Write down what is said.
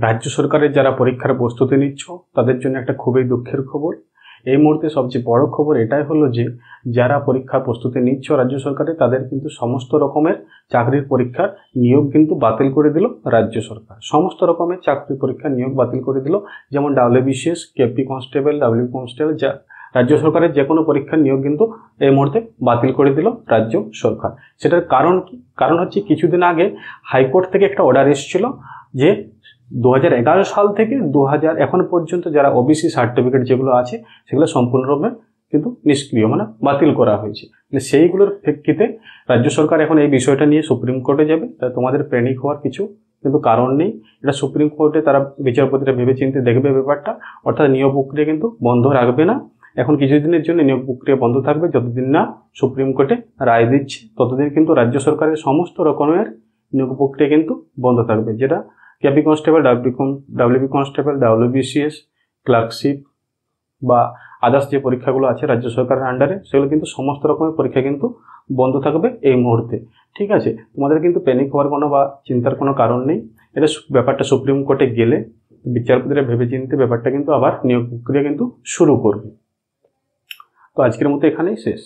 রাজ্য সরকারের যারা পরীক্ষার প্রস্তুতি নিচ্ছ তাদের জন্য একটা খুবই দুঃখের খবর। এই মুহূর্তে সবচেয়ে বড় খবর এটাই হলো যে যারা পরীক্ষার প্রস্তুতি নিচ্ছ রাজ্য সরকারে তাদের কিন্তু সমস্ত রকমের চাকরির পরীক্ষার নিয়োগ কিন্তু বাতিল করে দিল রাজ্য সরকার। সমস্ত রকমের চাকরির পরীক্ষার নিয়োগ বাতিল করে দিল, যেমন WBCS, KP constable, W constable, যা রাজ্য সরকারের যে কোনো পরীক্ষার নিয়োগ কিন্তু এই মুহূর্তে বাতিল করে দিল রাজ্য সরকার। সেটার কারণ কি? কারণ হচ্ছে কিছুদিন আগে হাইকোর্ট থেকে একটা অর্ডার এসেছিল যে 2011 সাল থেকে এখন পর্যন্ত যারা ওবিসি সার্টিফিকেট যেগুলো আছে সেগুলো সম্পূর্ণরূপে কিন্তু নিষ্ক্রিয়, মানে বাতিল করা হয়েছে। সেইগুলোর প্রেক্ষিতে রাজ্য সরকার এখন এই বিষয়টা নিয়ে সুপ্রিম কোর্টে যাবে। তাই তোমাদের প্যানিক হওয়ার কিছু কিন্তু কারণ নেই। এটা সুপ্রিম কোর্টে তারা বিচারপতিরা ভেবেচিন্তে দেখবে ব্যাপারটা, অর্থাৎ নিয়োগ প্রক্রিয়া কিন্তু বন্ধ রাখবে না। এখন কিছুদিনের জন্য নিয়োগ প্রক্রিয়া বন্ধ থাকবে, যতদিন না সুপ্রিম কোর্টে রায় দিচ্ছে ততদিন কিন্তু রাজ্য সরকারের সমস্ত রকমের নিয়োগ প্রক্রিয়া কিন্তু বন্ধ থাকবে। যেটা KP constable, WB constable, WBCS, clerkship বা আদার্স যে পরীক্ষাগুলো আছে রাজ্য সরকারের আন্ডারে, সেগুলো কিন্তু সমস্ত রকমের পরীক্ষা কিন্তু বন্ধ থাকবে এই মুহূর্তে। ঠিক আছে, তোমাদের কিন্তু প্যানিক হওয়ার কোনো বা চিন্তার কোনো কারণ নেই। এটা ব্যাপারটা সুপ্রিম কোর্টে গেলে বিচারপতিরা ভেবেচিন্তে ব্যাপারটা কিন্তু আবার নিয়োগ প্রক্রিয়া কিন্তু শুরু করবে। তো আজকের মতো এখানেই শেষ।